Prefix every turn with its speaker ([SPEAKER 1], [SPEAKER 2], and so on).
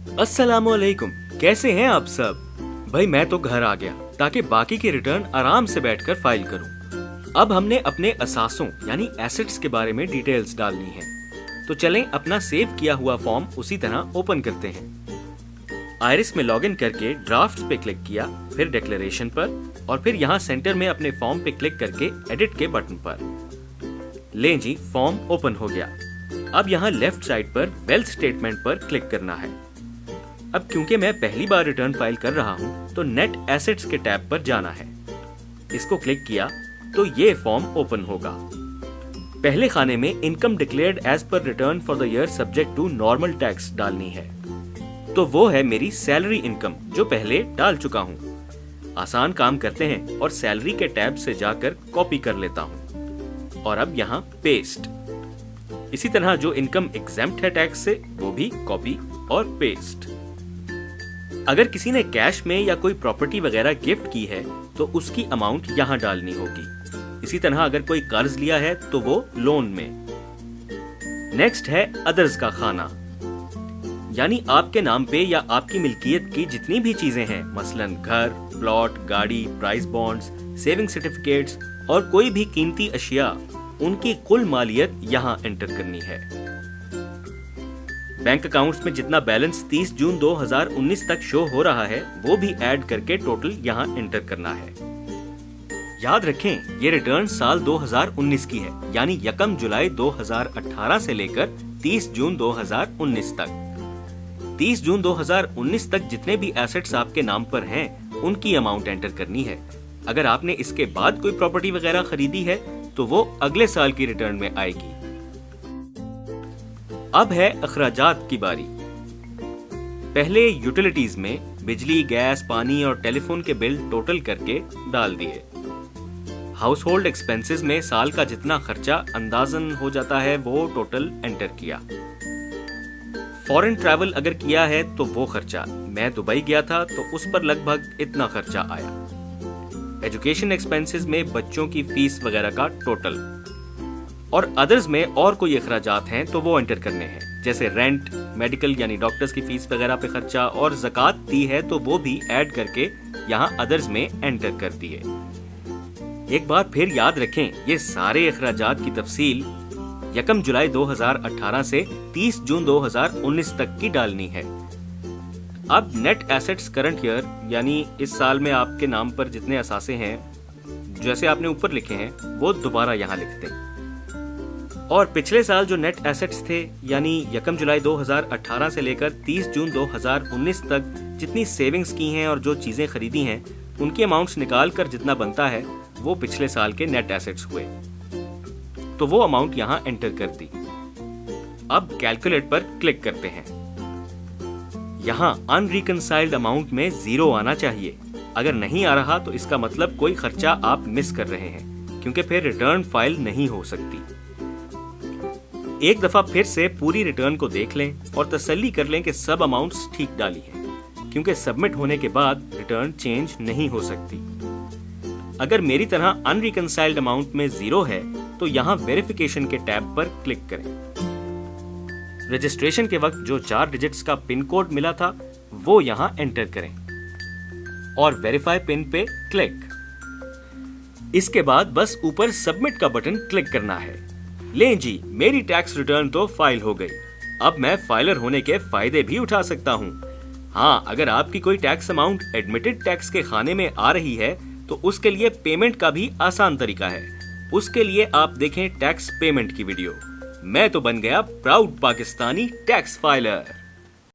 [SPEAKER 1] अस्सलामुअलैकुम, कैसे हैं आप सब? भाई मैं तो घर आ गया ताकि बाकी के रिटर्न आराम से बैठकर फाइल करूं। अब हमने अपने असासों यानी एसेट्स के बारे में डिटेल्स डालनी है, तो चलें अपना सेव किया हुआ फॉर्म उसी तरह ओपन करते हैं। आयरिस में लॉगिन करके ड्राफ्ट्स पे क्लिक किया, फिर डिक्लेरेशन पर और फिर यहाँ सेंटर में अपने फॉर्म पे क्लिक करके एडिट के बटन पर। लें जी, फॉर्म ओपन हो गया। अब यहाँ लेफ्ट साइड पर वेल्थ स्टेटमेंट पर क्लिक करना है। अब क्योंकि मैं पहली बार रिटर्न फाइल कर रहा हूँ तो नेट एसेट्स के टैब पर जाना है। इसको क्लिक किया तो ये फॉर्म ओपन होगा। पहले खाने में income declared as per return for the year subject to normal tax डालनी है, तो वो है मेरी सैलरी इनकम जो पहले डाल चुका हूँ। आसान काम करते हैं और सैलरी के टैब से जाकर कॉपी कर लेता हूँ और अब यहाँ पेस्ट। इसी तरह जो इनकम एग्जेम्प्ट है टैक्स से वो भी कॉपी और पेस्ट। अगर किसी ने कैश में या कोई प्रॉपर्टी वगैरह गिफ्ट की है तो उसकी अमाउंट यहाँ डालनी होगी। इसी तरह अगर कोई कर्ज लिया है तो वो लोन में। नेक्स्ट है अदर्स का खाना, यानी आपके नाम पे या आपकी मिल्कियत की जितनी भी चीजें हैं, मसलन घर, प्लॉट, गाड़ी, प्राइस बॉन्ड्स, सेविंग सर्टिफिकेट्स और कोई भी कीमती अशिया, उनकी कुल मालियत यहाँ एंटर करनी है। बैंक अकाउंट्स में जितना बैलेंस 30 जून 2019 तक शो हो रहा है वो भी ऐड करके टोटल यहाँ एंटर करना है। याद रखें, ये रिटर्न साल 2019 की है, यानी 1 जुलाई 2018 से लेकर 30 जून 2019 तक। 30 जून 2019 तक जितने भी एसेट्स आपके नाम पर हैं उनकी अमाउंट एंटर करनी है। अगर आपने इसके बाद कोई प्रॉपर्टी वगैरह खरीदी है तो वो अगले साल की रिटर्न में आएगी। अब है अखराजात की बारी। पहले यूटिलिटीज में बिजली, गैस, पानी और टेलीफोन के बिल टोटल करके डाल दिए। हाउस होल्ड एक्सपेंसेस में साल का जितना खर्चा अंदाजन हो जाता है वो टोटल एंटर किया। फॉरेन ट्रैवल अगर किया है तो वो खर्चा, मैं दुबई गया था तो उस पर लगभग इतना खर्चा आया। एजुकेशन एक्सपेंसेस में बच्चों की फीस वगैरह का टोटल, और अदर्स में और कोई अखराजात हैं तो वो एंटर करने हैं, जैसे रेंट, मेडिकल यानी डॉक्टर्स की फीस वगैरह पे खर्चा, और ज़कात दी है तो वो भी ऐड करके यहाँ अदर्स में एंटर कर दिए। एक बार फिर याद रखें, ये सारे अखराजात की तफसील 1 जुलाई 2018 से 30 जून 2019 तक की डालनी है। अब नेट एसेट्स करंट ईयर, यानी इस साल में आपके नाम पर जितने असासे हैं जैसे आपने ऊपर लिखे हैं वो दोबारा यहाँ लिख दें। और पिछले साल जो नेट एसेट्स थे, यानी 1 जुलाई 2018 से लेकर 30 जून 2019 तक जितनी सेविंग्स की हैं और जो चीजें खरीदी हैं उनकी अमाउंट्स निकाल कर जितना बनता है वो पिछले साल के नेट एसेट्स हुए, तो वो अमाउंट यहाँ एंटर कर दी। अब कैलकुलेट पर क्लिक करते हैं। यहाँ अनरिकंसाइल्ड अमाउंट में 0 आना चाहिए। अगर नहीं आ रहा तो इसका मतलब कोई खर्चा आप मिस कर रहे हैं, क्योंकि फिर रिटर्न फाइल नहीं हो सकती। एक दफा फिर से पूरी रिटर्न को देख लें और तसल्ली कर लें कि सब अमाउंट्स ठीक डाली हैं, क्योंकि सबमिट होने के बाद रिटर्न चेंज नहीं हो सकती। अगर मेरी तरह अनरिकंसाइल्ड अमाउंट में 0 है तो यहाँ वेरिफिकेशन के टैब पर क्लिक करें। रजिस्ट्रेशन के वक्त जो 4 डिजिट्स का पिन कोड मिला था वो यहाँ एंटर करें और वेरीफाई पिन पे क्लिक। इसके बाद बस ऊपर सबमिट का बटन क्लिक करना है। लें जी, मेरी टैक्स रिटर्न तो फाइल हो गई। अब मैं फाइलर होने के फायदे भी उठा सकता हूँ। हाँ, अगर आपकी कोई टैक्स अमाउंट एडमिटेड टैक्स के खाने में आ रही है तो उसके लिए पेमेंट का भी आसान तरीका है। उसके लिए आप देखें टैक्स पेमेंट की वीडियो। मैं तो बन गया प्राउड पाकिस्तानी टैक्स फाइलर।